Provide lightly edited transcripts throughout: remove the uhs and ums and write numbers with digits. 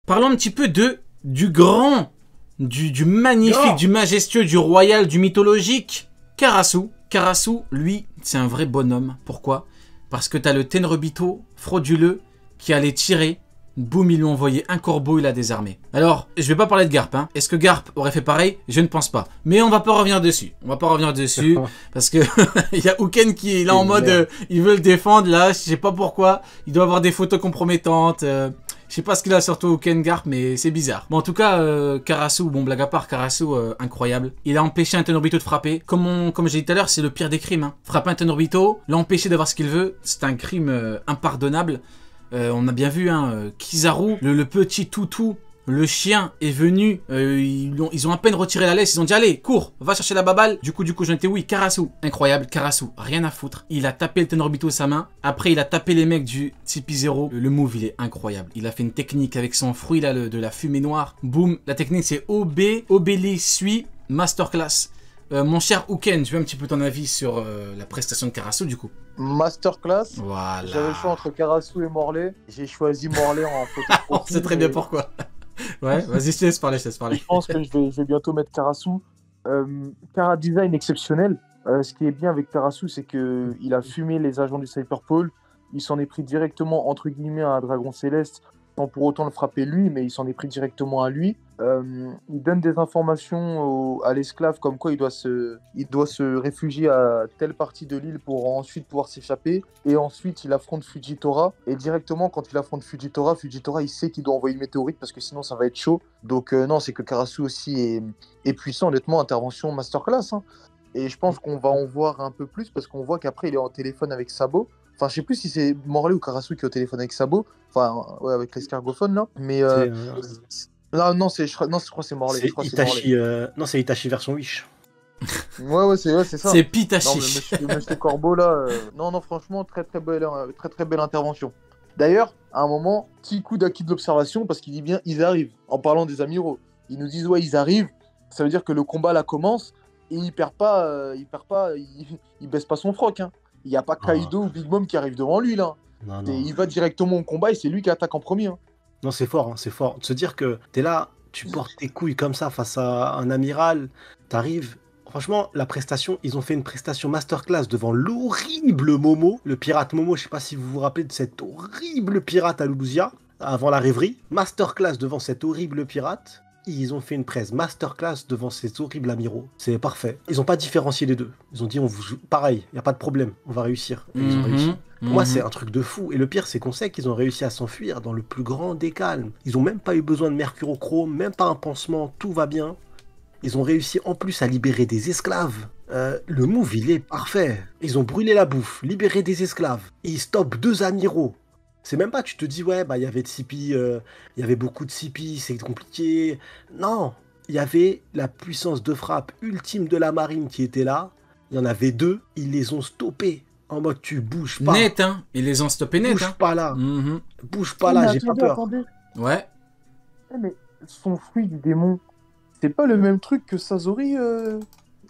Parlons un petit peu du grand, du magnifique, du majestueux, du royal, du mythologique. Karasu. Karasu, lui, c'est un vrai bonhomme. Pourquoi? Parce que t'as le Tenryubito frauduleux qui allait tirer. Boum, ils lui ont envoyé un corbeau, il a désarmé. Alors, je vais pas parler de Garp, hein. Est-ce que Garp aurait fait pareil? Je ne pense pas. Mais on va pas revenir dessus. On va pas revenir dessus. Parce que il y a Uken qui est là en mode, il veut le défendre, là, je sais pas pourquoi. Il doit avoir des photos compromettantes. Je sais pas ce qu'il a surtout Uken Garp, mais c'est bizarre. Bon, en tout cas, Karasu, bon, blague à part, Karasu, incroyable. Il a empêché un Tenryubito de frapper. Comme j'ai dit tout à l'heure, c'est le pire des crimes, hein. Frapper un Tenryubito, l'empêcher d'avoir ce qu'il veut, c'est un crime impardonnable. On a bien vu, hein, Kizaru, le petit toutou, le chien est venu, ils ont à peine retiré la laisse, ils ont dit allez, cours, va chercher la baballe. Du coup, j'en étais oui, Karasu, incroyable, Karasu, rien à foutre. Il a tapé le Tenryubito de sa main, après il a tapé les mecs du CP0. Le move, il est incroyable. Il a fait une technique avec son fruit là, de la fumée noire. Boum, la technique c'est Obéli Sui, Masterclass. Mon cher Uken, je veux un petit peu ton avis sur la prestation de Karasu du coup. Masterclass. Voilà. J'avais le choix entre Karasu et Morlaix. J'ai choisi Morlaix en photo. On sait très bien pourquoi. Ouais, vas-y, je te laisse parler, Je pense que je vais bientôt mettre Karasu. Cara design exceptionnel. Ce qui est bien avec Karasu, c'est qu'il a fumé les agents du Cyberpole. Il s'en est pris directement, entre guillemets, à un dragon céleste, sans pour autant le frapper lui, mais il s'en est pris directement à lui. Il donne des informations à l'esclave, comme quoi il doit se réfugier à telle partie de l'île pour ensuite pouvoir s'échapper. Et ensuite, il affronte Fujitora. Et directement, quand il affronte Fujitora, il sait qu'il doit envoyer une météorite parce que sinon, ça va être chaud. Donc, non, c'est que Karasu aussi est puissant. Honnêtement, intervention masterclass, hein. Et je pense qu'on va en voir un peu plus parce qu'on voit qu'après, il est en téléphone avec Sabo. Enfin, je sais plus si c'est Morlaix ou Karasu qui est au téléphone avec Sabo. Enfin, ouais, avec l'escargophone, là. Mais... Non, je crois que c'est Morlaix. C'est Itachi, non, c'est Itachi version Wish. Ouais, c'est ça. C'est Pitachi. Non, mais monsieur Corbeau, là... Non, franchement, très belle intervention. D'ailleurs, à un moment, petit coup d'acquis de l'observation, parce qu'il dit bien « ils arrivent », en parlant des amiraux. Ils nous disent « ouais, ils arrivent », ça veut dire que le combat, là, commence, et il baisse pas son froc, hein. Il n'y a pas Kaido ou Big Mom qui arrive devant lui, là. Non. Il va directement au combat, et c'est lui qui attaque en premier, hein. Non, c'est fort, hein, c'est fort. De se dire que t'es là, tu portes tes couilles comme ça face à un amiral, t'arrives... Franchement, la prestation, ils ont fait une prestation masterclass devant l'horrible Momo, le pirate Momo. Je sais pas si vous vous rappelez de cet horrible pirate à Lulusia, avant la rêverie. Masterclass devant cet horrible pirate. Ils ont fait une presse masterclass devant ces horribles amiraux. C'est parfait. Ils ont pas différencié les deux. Ils ont dit, pareil, y a pas de problème, on va réussir. Et ils ont réussi. Pour moi, c'est un truc de fou. Et le pire, c'est qu'on sait qu'ils ont réussi à s'enfuir dans le plus grand des calmes. Ils ont même pas eu besoin de mercurochrome, même pas un pansement, tout va bien. Ils ont réussi en plus à libérer des esclaves. Le move, il est parfait. Ils ont brûlé la bouffe, libéré des esclaves. Et ils stoppent 2 amiraux. C'est même pas, tu te dis, ouais, bah, il y avait de CP, il y avait beaucoup de CP, c'est compliqué. Non, il y avait la puissance de frappe ultime de la marine qui était là. Il y en avait 2, ils les ont stoppés. En mode, tu bouges pas. Net, hein. Ils les ont stoppés net, Bouge hein. pas là. Bouge pas là, j'ai pas peur. Attendez. Ouais. Mais son fruit du démon, c'est pas le même truc que Sasori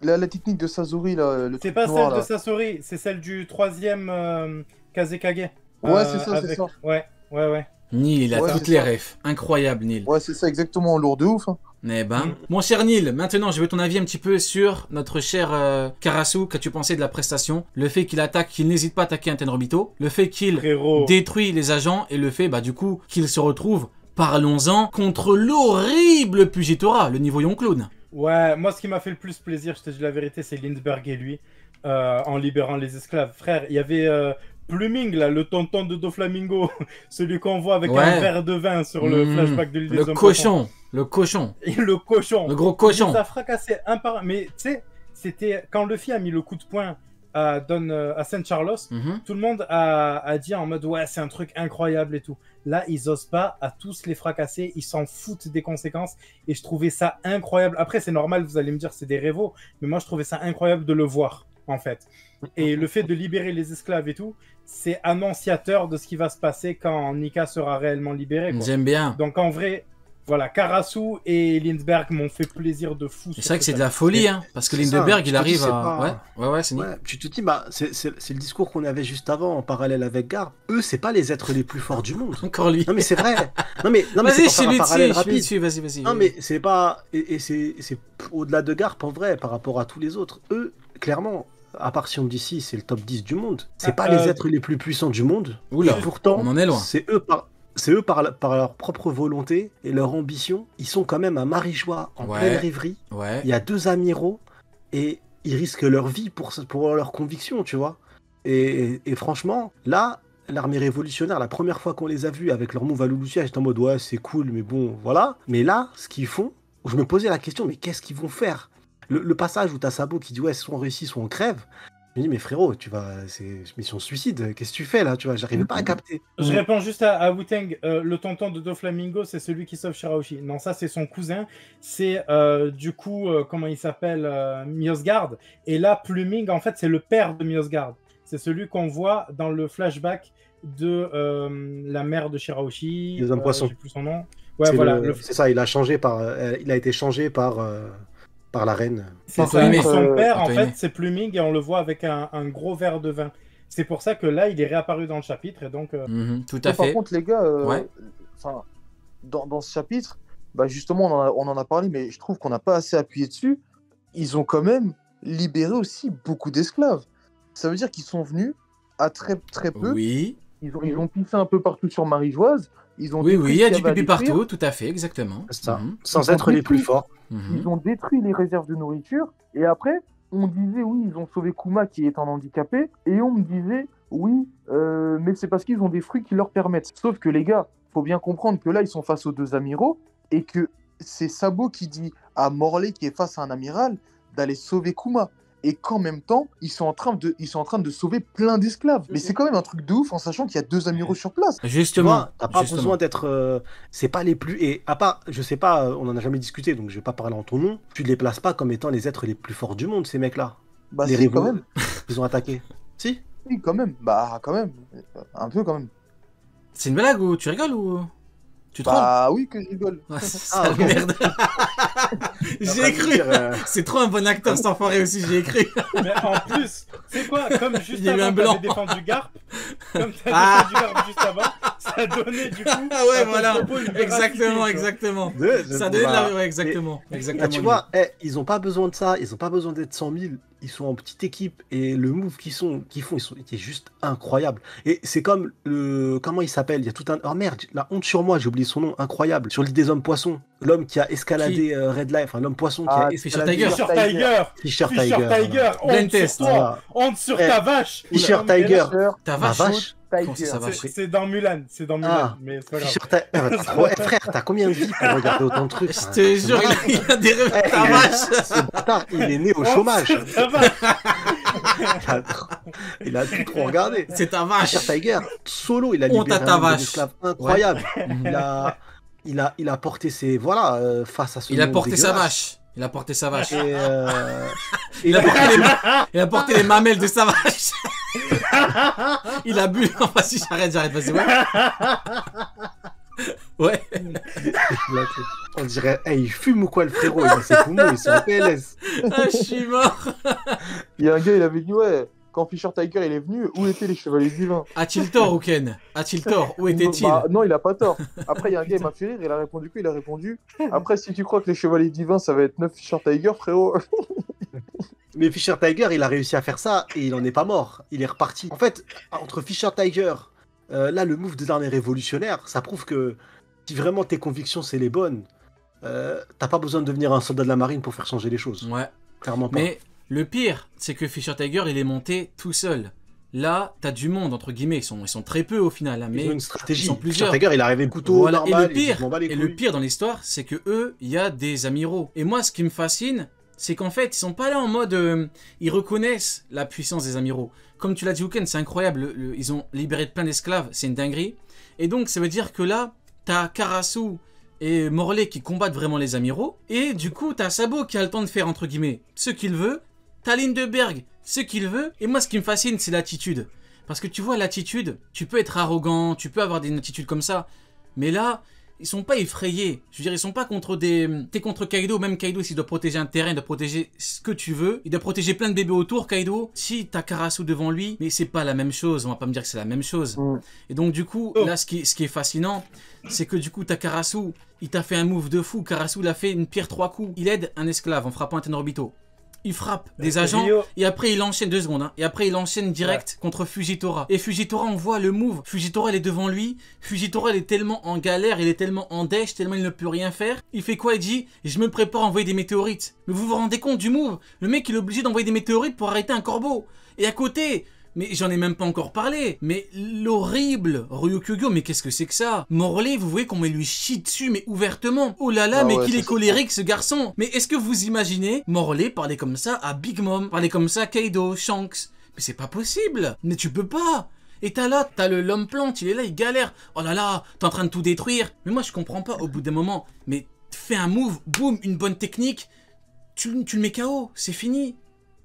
la technique de Sasori, là. C'est pas celle de Sasori, c'est celle du 3e Kazekage. Ouais, c'est ça, c'est ça. Ouais. Neil, il a toutes les refs. Incroyable, Neil. Ouais, c'est ça, exactement. Lourd de ouf, hein. Eh ben. Mon cher Neil, maintenant, je veux ton avis un petit peu sur notre cher Karasu. Qu'as-tu pensé de la prestation? Le fait qu'il attaque, qu'il n'hésite pas à attaquer un Tenryubito. Le fait qu'il détruit les agents. Et le fait, bah, du coup, qu'il se retrouve, parlons-en, contre l'horrible Fujitora, le niveau Yonclown. Ouais, moi, ce qui m'a fait le plus plaisir, je te dis la vérité, c'est Lindbergh et lui, en libérant les esclaves. Frère, il y avait... Pluming, là, le tonton de Doflamingo, celui qu'on voit avec un verre de vin sur le flashback de l'île des hommes. Le cochon. Le cochon. Le gros cochon. Ça a fracassé un par un. Mais tu sais, c'était quand Luffy a mis le coup de poing à Saint Carlos, tout le monde a dit en mode ouais, c'est un truc incroyable et tout. Là, ils osent pas à tous les fracasser, ils s'en foutent des conséquences et je trouvais ça incroyable. Après, c'est normal, vous allez me dire c'est des révos, mais moi je trouvais ça incroyable de le voir en fait. Et le fait de libérer les esclaves et tout, c'est annonciateur de ce qui va se passer quand Nika sera réellement libérée. J'aime bien. Donc en vrai, Voilà, Karasu et Lindbergh m'ont fait plaisir de fou. C'est vrai que c'est de la folie, hein, parce que Lindbergh, il arrive à... Ouais, c'est tu te dis, bah, c'est le discours qu'on avait juste avant, en parallèle avec Garp. Eux, c'est pas les êtres les plus forts du monde. Encore lui. Non, mais c'est vrai. Non, mais vas-y, c'est pour faire un parallèle rapide. Vas-y. Non, mais c'est pas... Et c'est au-delà de Garp, en vrai, par rapport à tous les autres. Eux, clairement... À part si on me dit si, c'est le top 10 du monde. C'est pas les êtres les plus puissants du monde. Oula, et pourtant, on en est loin. C'est eux par leur propre volonté et leur ambition. Ils sont quand même à Marijois, en pleine rêverie. Ouais. Il y a 2 amiraux et ils risquent leur vie pour leurs convictions, tu vois. Et franchement, là, l'armée révolutionnaire, la première fois qu'on les a vus avec leur move à Lulusia, j'étais en mode ouais, c'est cool, mais bon, voilà. Mais là, ce qu'ils font, je me posais la question, mais qu'est-ce qu'ils vont faire ? Le passage où t'as Sabo qui dit ouais, soit on réussit, soit on crève. Je me dis mais frérot, c'est mission suicide. Qu'est-ce que tu fais là ? Tu vois, j'arrive pas à capter. Je réponds juste à Wu-Tang. Le tonton de Doflamingo, c'est celui qui sauve Shirahoshi. Non, ça c'est son cousin. C'est du coup comment il s'appelle, Miosgard. Et là, Pluming, en fait, c'est le père de Miosgard. C'est celui qu'on voit dans le flashback de la mère de Shirahoshi. Les hommes poissons. Je sais plus son nom. Ouais, voilà. C'est ça. Il a été changé par la reine. C'est ça, et son père, en fait, c'est Pluming et on le voit avec un gros verre de vin. C'est pour ça que là, il est réapparu dans le chapitre et donc... tout à fait. Par contre, les gars, dans ce chapitre, bah justement, on en a parlé, mais je trouve qu'on n'a pas assez appuyé dessus. Ils ont quand même libéré aussi beaucoup d'esclaves. Ça veut dire qu'ils sont venus à très, très peu. Oui. Ils ont pissé un peu partout sur Marijoise. Oui, il y a du pipi partout, tout à fait, exactement. Ça. Sans être les plus forts. Ils ont détruit les réserves de nourriture. Et après, on disait, oui, ils ont sauvé Kuma qui est un handicapé. Et on me disait, oui, mais c'est parce qu'ils ont des fruits qui leur permettent. Sauf que les gars, faut bien comprendre que là, ils sont face aux 2 amiraux. Et que c'est Sabo qui dit à Morley, qui est face à un amiral, d'aller sauver Kuma. Et qu'en même temps, ils sont en train de sauver plein d'esclaves. Mais c'est quand même un truc de ouf en sachant qu'il y a 2 amiraux sur place. Justement. T'as pas besoin d'être... c'est pas les plus... Et à part, je sais pas, on en a jamais discuté, donc je vais pas parler en ton nom. Tu les places pas comme étant les êtres les plus forts du monde, ces mecs-là. Bah les si, quand même. Ils ont attaqué. Si ? Oui, quand même. Bah, quand même. Un peu, quand même. C'est une blague ou tu rigoles ou... Tu te bah oui que je rigole. Merde. J'ai cru. C'est trop un bon acteur cet enfoiré aussi, j'ai cru. Mais en plus, c'est quoi, comme juste avant t'avais défendu Garp, juste avant, ça donnait du coup. Ah ouais, voilà. Exactement. Ça donnait de la... Ouais, exactement. Tu vois, ils ont pas besoin de ça, ils ont pas besoin d'être 100 000. Ils sont en petite équipe et le move qu'ils font, il est juste incroyable. Et c'est comme le... Comment il s'appelle ? Il y a tout un... Oh merde, la honte sur moi, j'ai oublié son nom, incroyable. Sur l'île des hommes poissons. L'homme qui a escaladé Red Light, enfin l'homme poisson qui a escaladé... Fisher Tiger. Honte sur ta vache. Fisher Tiger. Ta vache. C'est dans Mulan, mais c'est pas grave. Frère, t'as combien de vies pour regarder autant de trucs ? Je te jure, il y a des rêves. Ta vache. Ce bâtard, il est né au chômage. Il a tout trop regardé. C'est ta vache. Fisher Tiger, solo, il a libéré un esclave incroyable. Il a porté ses... Voilà, face à ce... Il a porté sa vache. Il a porté sa vache. Il a porté les mamelles de sa vache. Il a bu. Non, vas-y, j'arrête, vas-y. Ouais. On dirait, il fume ou quoi le frérot ? Il a ses poumons, ils sont en PLS. Ah, je suis mort. Il y a un gars, il avait dit, ouais, quand Fisher Tiger il est venu, où étaient les chevaliers divins ? A-t-il tort, Ken ? A-t-il tort ? Où était-il ? Non, il a pas tort. Après, il y a un gars, il m'a fait rire, il a répondu quoi ? Il a répondu, après, si tu crois que les chevaliers divins, ça va être 9 Fisher Tiger, frérot. Mais Fisher Tiger, il a réussi à faire ça et il en est pas mort. Il est reparti. En fait, entre Fisher Tiger, là, le move de l'armée révolutionnaire, ça prouve que si vraiment tes convictions, c'est les bonnes, t'as pas besoin de devenir un soldat de la marine pour faire changer les choses. Ouais. Clairement pas. Mais le pire, c'est que Fisher Tiger, il est monté tout seul. Là, t'as du monde, entre guillemets. Ils sont très peu au final. Hein, mais ils ont une stratégie. Ils sont plusieurs. Fisher Tiger, il est arrivé couteau voilà. normal. Et le pire dans l'histoire, c'est que eux, il y a des amiraux. Et moi, ce qui me fascine, c'est qu'en fait, ils sont pas là en mode... ils reconnaissent la puissance des amiraux. Comme tu l'as dit, Uken, c'est incroyable. Ils ont libéré plein d'esclaves, c'est une dinguerie. Et donc, ça veut dire que là, t'as Karasu et Morley qui combattent vraiment les amiraux. Et du coup, t'as Sabo qui a le temps de faire, entre guillemets, ce qu'il veut. T'as Lindbergh, ce qu'il veut. Et moi, ce qui me fascine, c'est l'attitude. Parce que tu vois, l'attitude, tu peux être arrogant, tu peux avoir une attitude comme ça. Mais là, ils sont pas effrayés. Je veux dire, ils sont pas contre des... T'es contre Kaido, même Kaido, s'il doit protéger un terrain, il doit protéger ce que tu veux. Il doit protéger plein de bébés autour, Kaido. Si t'as Karasu devant lui, mais c'est pas la même chose. On va pas me dire que c'est la même chose. Et donc, du coup, là, ce qui est fascinant, c'est que du coup, t'as Karasu, il t'a fait un move de fou. Karasu l'a fait une pierre 3 coups. Il aide un esclave en frappant un Tenryubito. Il frappe des agents et après il enchaîne 2 secondes. Et après il enchaîne direct contre Fujitora. Et Fujitora, on voit le move. Fujitora, il est devant lui. Fujitora, il est tellement en galère, il est tellement en dèche, tellement il ne peut rien faire. Il fait quoi? Il dit, je me prépare à envoyer des météorites. Mais vous vous rendez compte du move? Le mec, il est obligé d'envoyer des météorites pour arrêter un corbeau. Et à côté, mais j'en ai même pas encore parlé, mais l'horrible Ryukyu, mais qu'est-ce que c'est que ça? Morley, vous voyez comment il lui chie dessus, mais ouvertement. Oh là là, mais qu'il est colérique ce garçon. Mais est-ce que vous imaginez Morley parler comme ça à Big Mom, parler comme ça à Kaido, Shanks? Mais c'est pas possible, mais tu peux pas. Et t'as l'homme plante, il est là, il galère. Oh là là, t'es en train de tout détruire. Mais moi je comprends pas au bout d'un moment. Mais fais un move, boum, une bonne technique, tu le mets KO, c'est fini.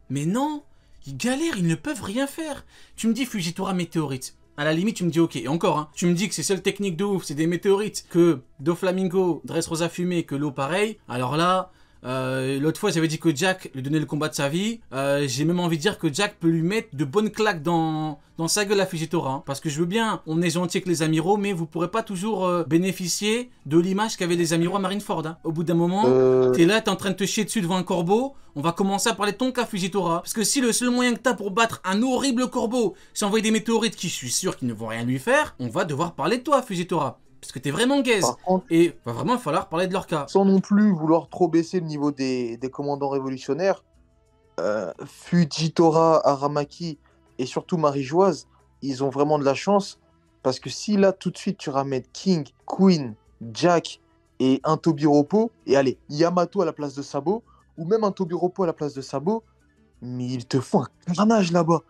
Mais non. Ils galèrent, ils ne peuvent rien faire. Tu me dis Fujitora météorite. À la limite, tu me dis ok. Et encore, hein, tu me dis que c'est seule technique de ouf, c'est des météorites, que Doflamingo, Dressrosa fumée, que l'eau pareil. Alors là, l'autre fois j'avais dit que Jack lui donnait le combat de sa vie. J'ai même envie de dire que Jack peut lui mettre de bonnes claques dans sa gueule à Fujitora. Hein, parce que je veux bien, on est gentil avec les amiraux, mais vous pourrez pas toujours bénéficier de l'image qu'avaient les amiraux à Marineford. Hein. Au bout d'un moment, t'es là, t'es en train de te chier dessus devant un corbeau. On va commencer à parler de ton cas, Fujitora. Parce que si le seul moyen que t'as pour battre un horrible corbeau, c'est envoyer des météorites qui, je suis sûr, qu'ils ne vont rien lui faire, on va devoir parler de toi, Fujitora. Parce que t'es vraiment gaze. Et va vraiment falloir parler de leur cas. Sans non plus vouloir trop baisser le niveau des commandants révolutionnaires, Fujitora, Aramaki et surtout Marie-Joise, ils ont vraiment de la chance. Parce que si là, tout de suite, tu ramènes King, Queen, Jack et un Tobiropo, et allez, Yamato à la place de Sabo, ou même un Tobiropo à la place de Sabo, mais ils te font un carnage là-bas.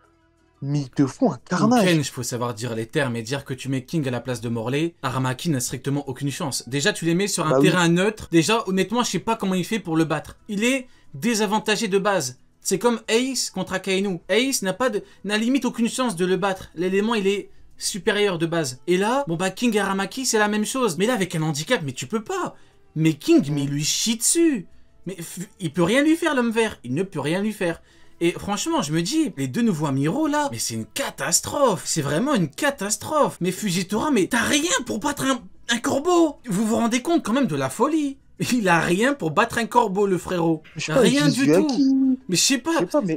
Mais ils te font un carnage. Ken, il faut savoir dire les termes et dire que tu mets King à la place de Morley. Aramaki n'a strictement aucune chance. Déjà, tu les mets sur un terrain neutre. Déjà, honnêtement, je sais pas comment il fait pour le battre. Il est désavantagé de base. C'est comme Ace contre Akainu. Ace n'a limite aucune chance de le battre. L'élément, il est supérieur de base. Et là, bon bah King et Aramaki, c'est la même chose. Mais là, avec un handicap, mais tu peux pas. Mais King, mais il lui chie dessus. Mais il peut rien lui faire, l'homme vert. Il ne peut rien lui faire. Et franchement, je me dis, les deux nouveaux amiraux là, mais c'est une catastrophe. C'est vraiment une catastrophe. Mais Fujitora, mais t'as rien pour battre un corbeau. Vous vous rendez compte quand même de la folie. Il a rien pour battre un corbeau, le frérot. Rien du tout. Mais je sais pas. Mais...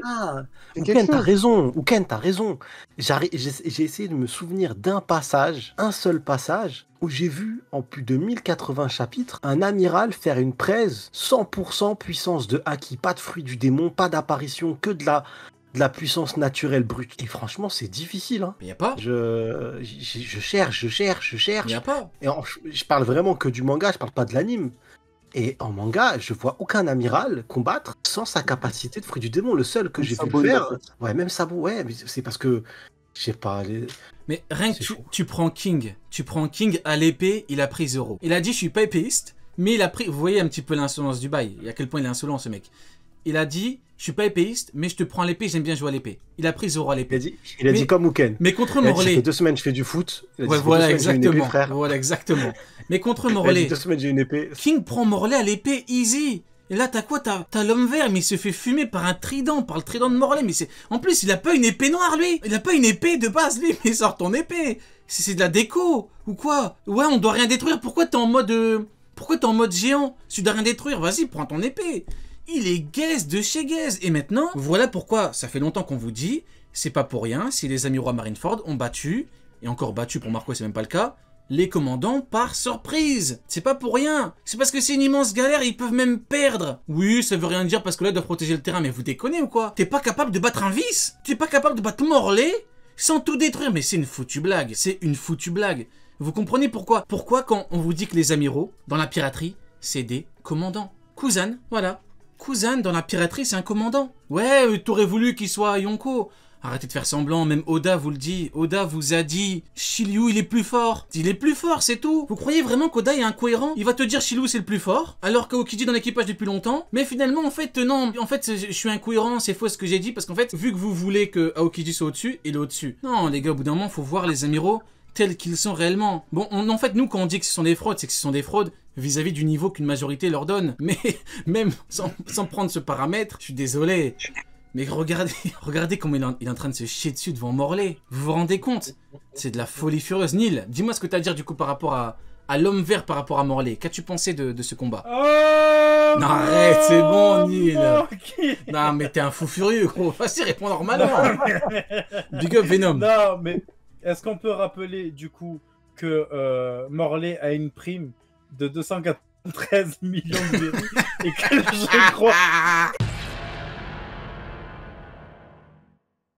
Ouken, t'as raison. Ouken, t'as raison. J'ai essayé de me souvenir d'un passage, un seul passage, où j'ai vu, en plus de 1080 chapitres, un amiral faire une presse 100% puissance de haki. Pas de fruit du démon, pas d'apparition, que de la puissance naturelle brute. Et franchement, c'est difficile. Hein. Mais y a pas. Je cherche. Y a pas. Et je parle vraiment que du manga, je parle pas de l'anime. Et en manga, je vois aucun amiral combattre sans sa capacité de fruit du démon. Le seul que j'ai vu le faire... Ouais, même Sabo, ouais, mais c'est parce que... Je sais pas... Mais rien que tu prends King. Tu prends King à l'épée, il a pris 0. Il a dit, je suis pas épéiste, mais il a pris... Vous voyez un petit peu l'insolence du bail. Et à quel point il est insolent, ce mec. Il a dit, je suis pas épéiste, mais je te prends l'épée, j'aime bien jouer à l'épée. Il a pris 0 à l'épée. Il a dit comme Ouken. Mais contre Morley... Ça fait 2 semaines je fais du foot. Ouais, voilà, exactement. Voilà, exactement. Mais contre Morley... 2 semaines j'ai une épée. King prend Morley à l'épée, easy. Et là, t'as quoi? T'as l'homme vert, mais il se fait fumer par un trident, par le trident de Morley. Mais c'est... En plus, il a pas une épée noire, lui. Il a pas une épée de base, lui. Mais sort ton épée. C'est de la déco. Ou quoi? Ouais, on doit rien détruire. Pourquoi t'es en mode... Pourquoi t'es en mode géant? Si tu dois rien détruire, vas-y, prends ton épée. Il est gaze de chez gaze. Et maintenant, voilà pourquoi ça fait longtemps qu'on vous dit, c'est pas pour rien si les amiraux à Marineford ont battu, et encore battu pour Marco, c'est même pas le cas, les commandants par surprise. C'est pas pour rien. C'est parce que c'est une immense galère, ils peuvent même perdre. Oui, ça veut rien dire parce que là, ils doivent protéger le terrain, mais vous déconnez ou quoi? T'es pas capable de battre un vice? T'es pas capable de battre Morley sans tout détruire? Mais c'est une foutue blague. C'est une foutue blague. Vous comprenez pourquoi? Pourquoi quand on vous dit que les amiraux, dans la piraterie, c'est des commandants? Kuzan, voilà. Kuzan, dans la piraterie, c'est un commandant. Ouais, t'aurais voulu qu'il soit Yonko. Arrêtez de faire semblant, même Oda vous le dit. Oda vous a dit, Shiryu, il est plus fort. Il est plus fort, c'est tout. Vous croyez vraiment qu'Oda est incohérent? Il va te dire Shiryu, c'est le plus fort, alors qu'Aokiji dans l'équipage depuis longtemps. Mais finalement, en fait, non. En fait, je suis incohérent, c'est faux ce que j'ai dit, parce qu'en fait, vu que vous voulez que Aokiji soit au-dessus, il est au-dessus. Non, les gars, au bout d'un moment, faut voir les amiraux tels qu'ils sont réellement. Bon, en fait, nous, quand on dit que ce sont des fraudes, c'est que ce sont des fraudes vis-à-vis du niveau qu'une majorité leur donne. Mais même sans prendre ce paramètre, je suis désolé. Mais regardez comment il est en train de se chier dessus devant Morlaix. Vous vous rendez compte? C'est de la folie furieuse. Nil, dis-moi ce que tu as à dire du coup par rapport à l'homme vert par rapport à Morlaix. Qu'as-tu pensé de ce combat? Non, arrête, c'est bon, Nil. Non, mais t'es un fou furieux, gros. Vas-y, réponds normalement. Big up, Venom. Non, mais est-ce qu'on peut rappeler, du coup, que Morlaix a une prime de 293 millions de verrues et que je crois...